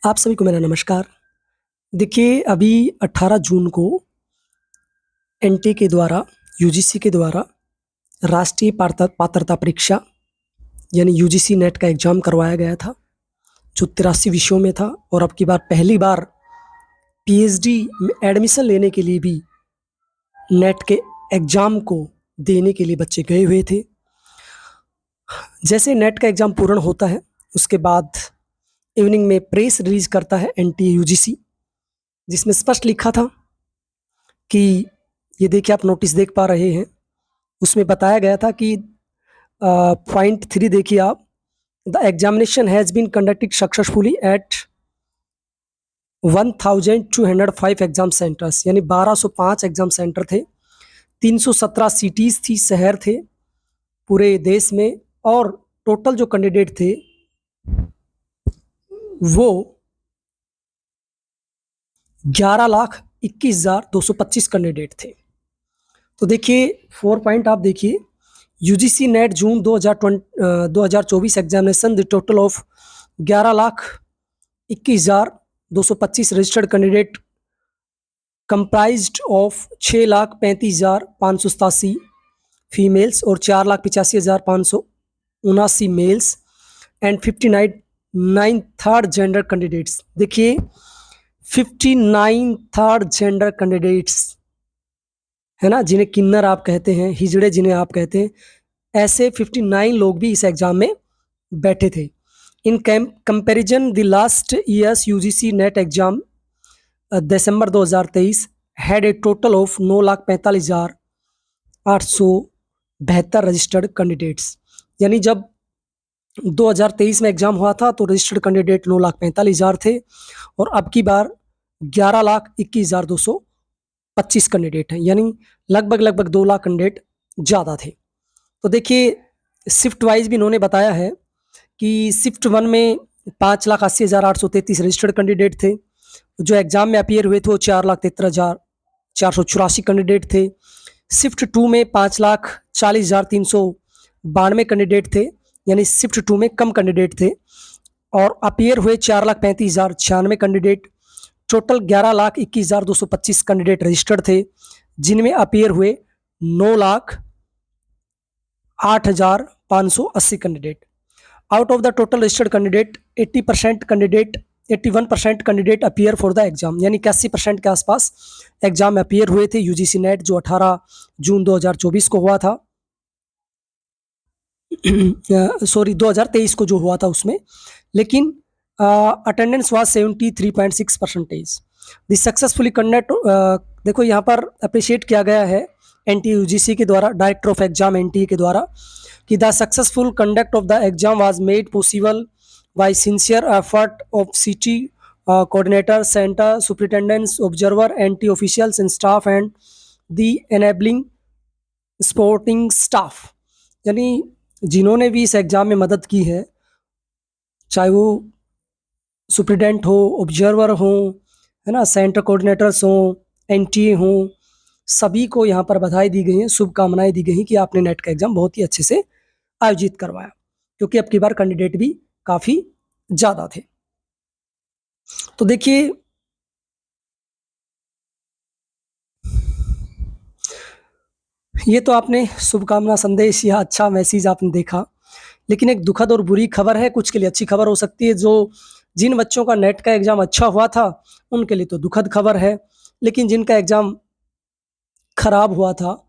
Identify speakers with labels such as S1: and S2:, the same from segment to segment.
S1: आप सभी को मेरा नमस्कार। देखिए, अभी 18 जून को एनटीए के द्वारा, यूजीसी के द्वारा राष्ट्रीय पात्रता परीक्षा यानी यूजीसी नेट का एग्ज़ाम करवाया गया था, जो 83 विषयों में था। और अब की बार पहली बार पीएचडी में एडमिशन लेने के लिए भी नेट के एग्ज़ाम को देने के लिए बच्चे गए हुए थे। जैसे नेट का एग्ज़ाम पूर्ण होता है, उसके बाद इवनिंग में प्रेस रिलीज़ करता है एनटीए यूजीसी, जिसमें स्पष्ट लिखा था कि ये देखिए, आप नोटिस देख पा रहे हैं, उसमें बताया गया था कि पॉइंट 3 देखिए आप, the examination has been conducted successfully at 1205 exam centres, यानी 1205 एग्जाम सेंटर थे, 317 सिटीज़ थी, शहर थे पूरे देश में। और टोटल जो कैंडिडेट थे वो 11,21,225 कैंडिडेट थे। तो देखिए 4 पॉइंट आप देखिए, UGC NET June 2024 examination the total of 11,21,225 registered candidate comprised of 6,35,587 females और 4,85,579 mails and 59 third gender candidates. देखिए 59 थर्ड जेंडर कैंडिडेट्स, है ना, जिन्हें किन्नर आप कहते हैं, हिजड़े जिन्हें आप कहते हैं, ऐसे 59 लोग भी इस एग्जाम में बैठे थे। In comparison the last years UGC net exam December 2023 had a total of 9,45,872 registered candidates. यानी जब 2023 में एग्जाम हुआ था तो रजिस्टर्ड कैंडिडेट 9,45,000 थे, और अब की बार 11,21,225 कैंडिडेट हैं, यानी लगभग 2 लाख कैंडिडेट ज़्यादा थे। तो देखिए शिफ्ट वाइज भी इन्होंने बताया है कि शिफ्ट 1 में 5,80,833 रजिस्टर्ड कैंडिडेट थे, जो एग्जाम में अपीयर हुए थे वो 4,73,484 कैंडिडेट थे। शिफ्ट 2 में 5,40,392 कैंडिडेट थे, यानी शिफ्ट 2 में कम कैंडिडेट थे, और अपीयर हुए 4,35,096 कैंडिडेट। टोटल 11,21,225 कैंडिडेट रजिस्टर्ड थे, जिनमें अपीयर हुए 9,08,580 candidate. Out of the total registered candidate 81% candidate appear for the exam, यानी 81% के आसपास एग्जाम में अपीयर हुए थे यूजीसी नेट, जो 18 जून 2024 को हुआ था। सॉरी 2023 को जो हुआ था उसमें, लेकिन attendance was 73.6%। The successfully conduct, देखो यहाँ पर अप्रिशिएट किया गया है एनटीए यूजीसी के द्वारा, डायरेक्टर ऑफ एग्जाम एनटीए के द्वारा, कि the successful conduct of the exam was made possible by sincere effort of city coordinator, centre superintendents, observer, NTA officials and staff and the enabling supporting staff. यानी जिन्होंने भी इस exam में मदद की है, चाहे वो सुप्रिटेंडेंट हो, ऑब्जर्वर हो, है ना, सेंटर कोऑर्डिनेटर्स हो, एनटीए हो, सभी को यहाँ पर बधाई दी गई है, शुभकामनाएं दी गई हैं कि आपने नेट का एग्जाम बहुत ही अच्छे से आयोजित करवाया, क्योंकि अब की बार कैंडिडेट भी काफ़ी ज़्यादा थे। तो देखिए ये तो आपने शुभकामना संदेश या अच्छा मैसेज आपने देखा, लेकिन एक दुखद और बुरी खबर है, कुछ के लिए अच्छी खबर हो सकती है। जिन बच्चों का नेट का एग्ज़ाम अच्छा हुआ था उनके लिए तो दुखद खबर है, लेकिन जिनका एग्ज़ाम खराब हुआ था,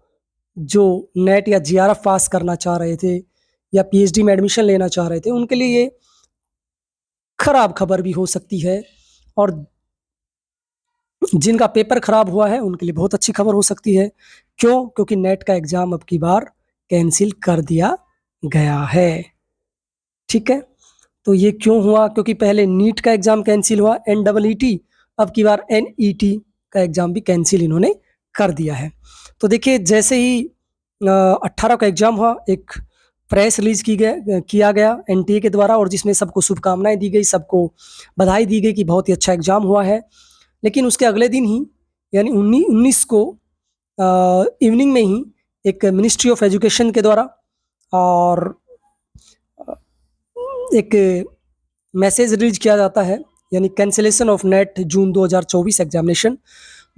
S1: जो नेट या जीआरएफ पास करना चाह रहे थे या पीएचडी में एडमिशन लेना चाह रहे थे, उनके लिए ये खराब खबर भी हो सकती है, और जिनका पेपर खराब हुआ है उनके लिए बहुत अच्छी खबर हो सकती है। क्यों? क्योंकि नेट का एग्ज़ाम अब की बार कैंसिल कर दिया गया है। ठीक है, तो ये क्यों हुआ? क्योंकि पहले नीट का एग्ज़ाम कैंसिल हुआ, NEET, अब की बार NET का एग्ज़ाम भी कैंसिल इन्होंने कर दिया है। तो देखिए जैसे ही 18 का एग्ज़ाम हुआ, एक प्रेस रिलीज़ किया गया एनटीए के द्वारा, और जिसमें सबको शुभकामनाएं दी गई, सबको बधाई दी गई कि बहुत ही अच्छा एग्ज़ाम हुआ है। लेकिन उसके अगले दिन ही, यानी 19 को इवनिंग में ही एक मिनिस्ट्री ऑफ एजुकेशन के द्वारा और एक मैसेज रिलीज किया जाता है यानी cancellation of net June 2024 examination,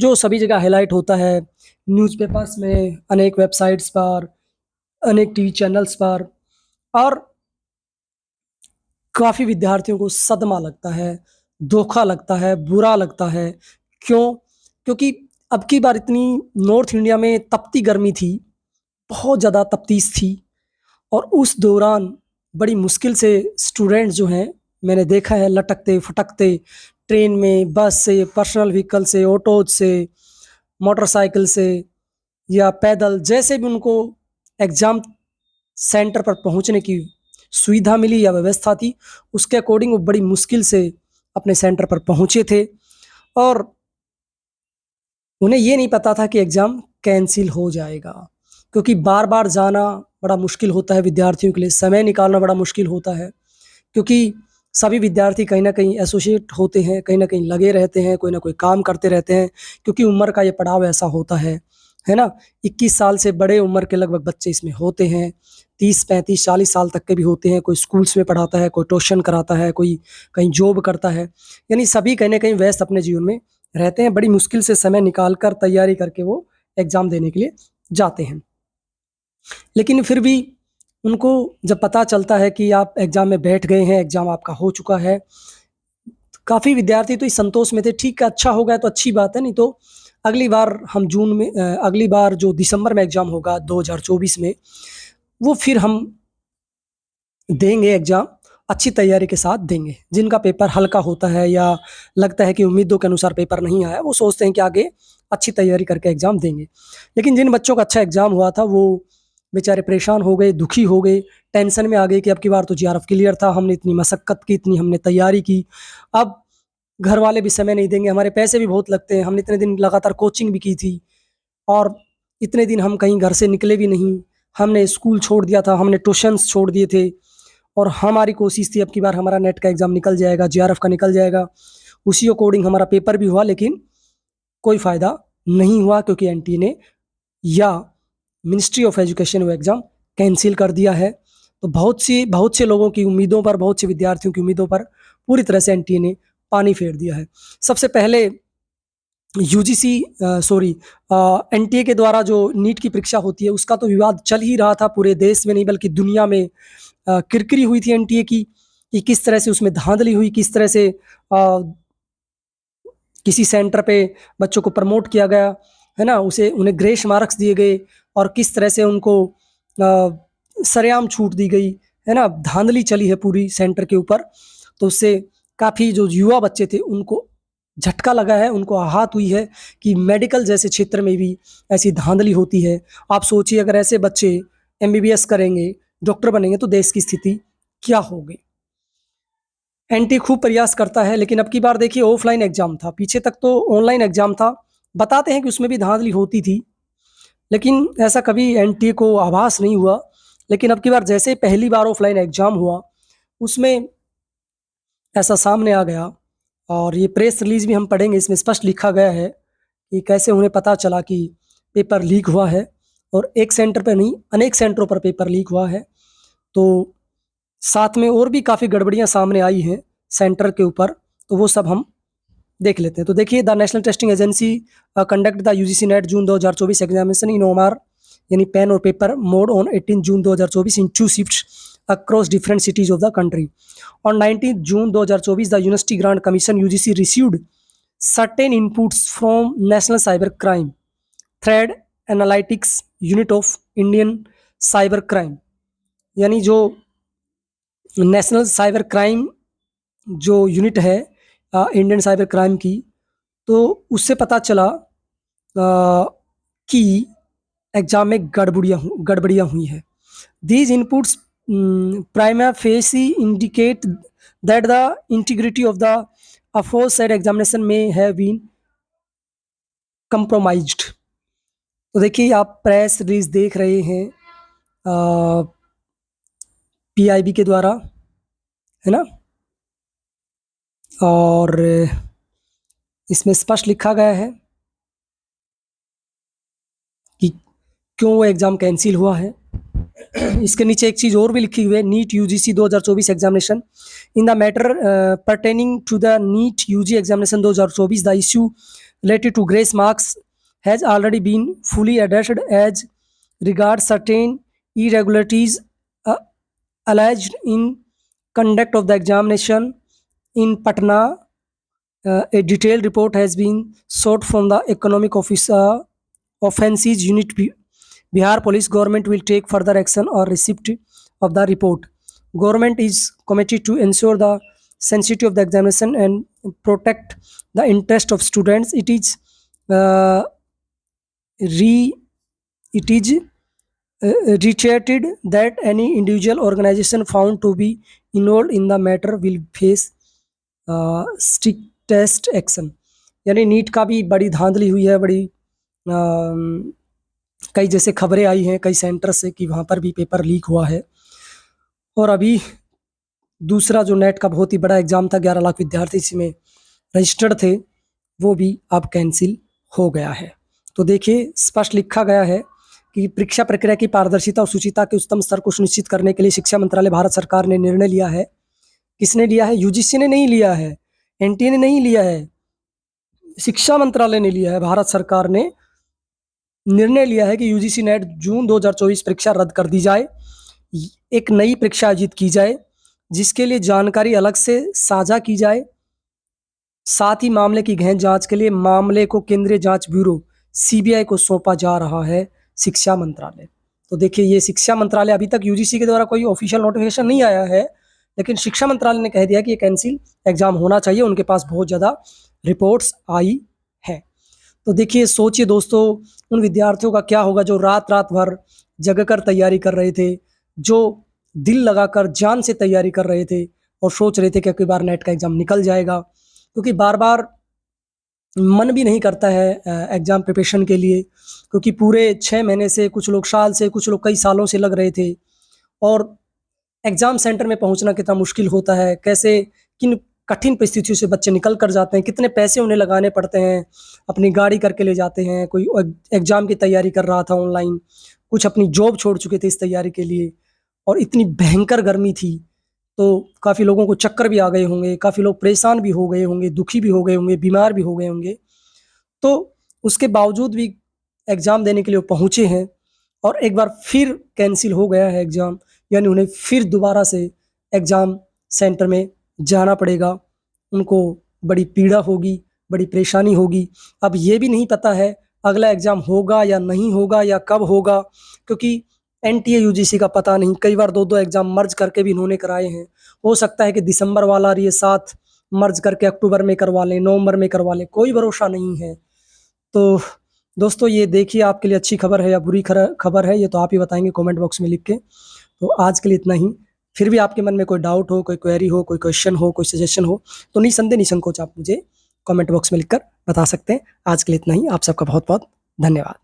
S1: जो सभी जगह हाईलाइट होता है, न्यूज़पेपर्स में, अनेक वेबसाइट्स पर, अनेक टीवी चैनल्स पर, और काफ़ी विद्यार्थियों को सदमा लगता है, धोखा लगता है, बुरा लगता है। क्यों? क्योंकि अब की बार इतनी नॉर्थ इंडिया में तपती गर्मी थी, बहुत ज़्यादा तफ्तीश थी, और उस दौरान बड़ी मुश्किल से स्टूडेंट जो हैं, मैंने देखा है लटकते-फटकते ट्रेन में, बस से, पर्सनल व्हीकल से, ऑटोज़ से, मोटरसाइकिल से या पैदल, जैसे भी उनको एग्ज़ाम सेंटर पर पहुँचने की सुविधा मिली या व्यवस्था थी, उसके अकॉर्डिंग वो बड़ी मुश्किल से अपने सेंटर पर पहुँचे थे, और उन्हें ये नहीं पता था कि एग्ज़ाम कैंसल हो जाएगा, क्योंकि बार-बार जाना बड़ा मुश्किल होता है विद्यार्थियों के लिए, समय निकालना बड़ा मुश्किल होता है, क्योंकि सभी विद्यार्थी कहीं न कहीं एसोसिएट होते हैं, कहीं न कहीं लगे रहते हैं, कोई न कोई काम करते रहते हैं, क्योंकि उम्र का ये पड़ाव ऐसा होता है ना? 21 साल से बड़े उम्र के लगभग बच्चे इसमें होते हैं, 30, 35, 40 साल तक के भी होते हैं, कोई स्कूल्स में पढ़ाता है, कोई ट्यूशन कराता है, कोई कहीं जॉब करता है, यानी सभी कहीं न कहीं व्यस्त अपने जीवन में रहते हैं, बड़ी मुश्किल से समय निकाल कर तैयारी करके वो एग्ज़ाम देने के लिए जाते हैं। लेकिन फिर भी उनको जब पता चलता है कि आप एग्ज़ाम में बैठ गए हैं, एग्ज़ाम आपका हो चुका है, काफ़ी विद्यार्थी तो इस संतोष में थे, ठीक है, अच्छा हो गया तो अच्छी बात है, नहीं तो अगली बार हम अगली बार जो दिसंबर में एग्ज़ाम होगा 2024 में, वो फिर हम देंगे एग्ज़ाम, अच्छी तैयारी के साथ देंगे। जिनका पेपर हल्का होता है या लगता है कि उम्मीदों के अनुसार पेपर नहीं आया, वो सोचते हैं कि आगे अच्छी तैयारी करके एग्ज़ाम देंगे। लेकिन जिन बच्चों का अच्छा एग्ज़ाम हुआ था, वो बेचारे परेशान हो गए, दुखी हो गए, टेंशन में आ गए कि अब की बार तो जेआरएफ क्लियर था, हमने इतनी मशक्कत की, इतनी हमने तैयारी की, अब घर वाले भी समय नहीं देंगे, हमारे पैसे भी बहुत लगते हैं, हमने इतने दिन लगातार कोचिंग भी की थी, और इतने दिन हम कहीं घर से निकले भी नहीं, हमने स्कूल छोड़ दिया था, हमने ट्यूशन्स छोड़ दिए थे, और हमारी कोशिश थी अब की बार हमारा नेट का एग्ज़ाम निकल जाएगा, जेआरएफ का निकल जाएगा। उसी अकॉर्डिंग हमारा पेपर भी हुआ, लेकिन कोई फ़ायदा नहीं हुआ, क्योंकि एनटीए ने या मिनिस्ट्री ऑफ एजुकेशन वो एग्ज़ाम कैंसल कर दिया है। तो बहुत से लोगों की उम्मीदों पर, बहुत से विद्यार्थियों की उम्मीदों पर पूरी तरह से एनटीए ने पानी फेर दिया है। सबसे पहले यूजीसी सॉरी एनटीए के द्वारा जो नीट की परीक्षा होती है, उसका तो विवाद चल ही रहा था पूरे देश में नहीं बल्कि दुनिया में। किरकिरी हुई थी एनटीए की कि किस तरह से उसमें धांधली हुई, किस तरह से किसी सेंटर पे बच्चों को प्रमोट किया गया, है ना? उन्हें ग्रेस मार्क्स दिए गए, और किस तरह से उनको सरेआम छूट दी गई, है ना? धांधली चली है पूरी सेंटर के ऊपर। तो उससे काफ़ी जो युवा बच्चे थे उनको झटका लगा है, उनको आहत हुई है कि मेडिकल जैसे क्षेत्र में भी ऐसी धांधली होती है। आप सोचिए अगर ऐसे बच्चे एमबीबीएस करेंगे, डॉक्टर बनेंगे तो देश की स्थिति क्या होगी? एनटी खूब प्रयास करता है, लेकिन अब की बार देखिए ऑफलाइन एग्ज़ाम था, पीछे तक तो ऑनलाइन एग्ज़ाम था। बताते हैं कि उसमें भी धांधली होती थी, लेकिन ऐसा कभी एनटीए को आभास नहीं हुआ। लेकिन अब की बार जैसे पहली बार ऑफलाइन एग्ज़ाम हुआ, उसमें ऐसा सामने आ गया, और ये प्रेस रिलीज़ भी हम पढ़ेंगे, इसमें स्पष्ट लिखा गया है कि कैसे उन्हें पता चला कि पेपर लीक हुआ है, और एक सेंटर पे नहीं, अनेक सेंटरों पर पेपर लीक हुआ है। तो साथ में और भी काफ़ी गड़बड़ियाँ सामने आई हैं सेंटर के ऊपर, तो वो सब हम देख लेते हैं। तो देखिए, the National Testing Agency conduct the UGC NET June 2024 examination in OMR, यानी पेन और paper mode on 18 June 2024 in 2 shifts across different cities of the country. On 19 June 2024, the University Grant Commission (UGC) received certain inputs from National Cyber Crime Threat Analytics Unit of Indian Cyber Crime, यानी जो national cyber crime जो unit है Indian cyber crime की, तो उससे पता चला कि एग्ज़ाम में गड़बड़ियाँ हुई हैं। These inputs prima facie indicate that the integrity of the aforesaid examination may have been compromised. तो देखिए, आप प्रेस रिलीज देख रहे हैं पीआईबी के द्वारा, है ना? और इसमें स्पष्ट लिखा गया है कि क्यों वो एग्ज़ाम कैंसिल हुआ है। इसके नीचे एक चीज़ और भी लिखी हुई है, NEET UGC 2024 examination in the matter pertaining to the NEET UG examination 2024 the issue related to grace marks has already been fully addressed as regards certain irregularities uh, alleged in conduct of the examination in Patna. A detailed report has been sought from the economic offences unit. Bihar Police Government will take further action or receipt of the report. Government is committed to ensure the sanctity of the examination and protect the interest of students. It is reiterated that any individual organization found to be involved in the matter will face strictest action. यानी NEET का भी बड़ी धांधली हुई है, बड़ी कई जैसे खबरें आई हैं कई सेंटर से कि वहाँ पर भी पेपर लीक हुआ है। और अभी दूसरा जो नेट का बहुत ही बड़ा एग्जाम था, 11 लाख विद्यार्थी इसमें रजिस्टर्ड थे, वो भी अब कैंसिल हो गया है। तो देखिए स्पष्ट लिखा गया है कि परीक्षा प्रक्रिया की पारदर्शिता और शुचिता के उच्चतम स्तर को सुनिश्चित करने के लिए शिक्षा मंत्रालय भारत सरकार ने निर्णय लिया है। किसने लिया है? यूजीसी ने नहीं लिया है, एनटीए ने नहीं लिया है, शिक्षा मंत्रालय ने लिया है। भारत सरकार ने निर्णय लिया है कि यूजीसी नेट जून 2024 परीक्षा रद्द कर दी जाए, एक नई परीक्षा आयोजित की जाए जिसके लिए जानकारी अलग से साझा की जाए। साथ ही मामले की गहन जांच के लिए मामले को केंद्रीय जांच ब्यूरो सीबीआई को सौंपा जा रहा है शिक्षा मंत्रालय। तो देखिए ये शिक्षा मंत्रालय, अभी तक यूजीसी के द्वारा कोई ऑफिशियल नोटिफिकेशन नहीं आया है, लेकिन शिक्षा मंत्रालय ने कह दिया कि ये कैंसिल एग्जाम होना चाहिए, उनके पास बहुत ज़्यादा रिपोर्ट्स आई है। तो देखिए सोचिए दोस्तों उन विद्यार्थियों का क्या होगा जो रात रात भर जगकर तैयारी कर रहे थे, जो दिल लगाकर जान से तैयारी कर रहे थे और सोच रहे थे कि अगली बार नेट का एग्ज़ाम निकल जाएगा, क्योंकि बार बार मन भी नहीं करता है एग्ज़ाम प्रिपरेशन के लिए, क्योंकि पूरे 6 महीने से, कुछ लोग साल से, कुछ लोग कई सालों से लग रहे थे। और एग्ज़ाम सेंटर में पहुंचना कितना मुश्किल होता है, कैसे किन कठिन परिस्थितियों से बच्चे निकल कर जाते हैं, कितने पैसे उन्हें लगाने पड़ते हैं, अपनी गाड़ी करके ले जाते हैं। कोई एग्ज़ाम की तैयारी कर रहा था ऑनलाइन, कुछ अपनी जॉब छोड़ चुके थे इस तैयारी के लिए, और इतनी भयंकर गर्मी थी तो काफ़ी लोगों को चक्कर भी आ गए होंगे, काफ़ी लोग परेशान भी हो गए होंगे, दुखी भी हो गए होंगे, बीमार भी हो गए होंगे। तो उसके बावजूद भी एग्ज़ाम देने के लिए वो पहुँचे हैं और एक बार फिर कैंसिल हो गया है एग्ज़ाम, यानी उन्हें फिर दोबारा से एग्ज़ाम सेंटर में जाना पड़ेगा। उनको बड़ी पीड़ा होगी, बड़ी परेशानी होगी। अब ये भी नहीं पता है अगला एग्ज़ाम होगा या नहीं होगा या कब होगा, क्योंकि एनटीए यूजीसी का पता नहीं, कई बार 2-2 एग्ज़ाम मर्ज करके भी इन्होंने कराए हैं। हो सकता है कि दिसंबर वाला और ये साथ मर्ज करके अक्टूबर में करवा लें, नवंबर में करवा लें, कोई भरोसा नहीं है। तो दोस्तों ये देखिए आपके लिए अच्छी खबर है या बुरी खबर है, ये तो आप ही बताएंगे कमेंट बॉक्स में लिख के। तो आज के लिए इतना ही। फिर भी आपके मन में कोई डाउट हो, कोई क्वेरी हो, कोई क्वेश्चन हो, कोई सजेशन हो, तो निसंदेह निसंकोच आप मुझे कमेंट बॉक्स में लिखकर बता सकते हैं। आज के लिए इतना ही। आप सबका बहुत बहुत धन्यवाद।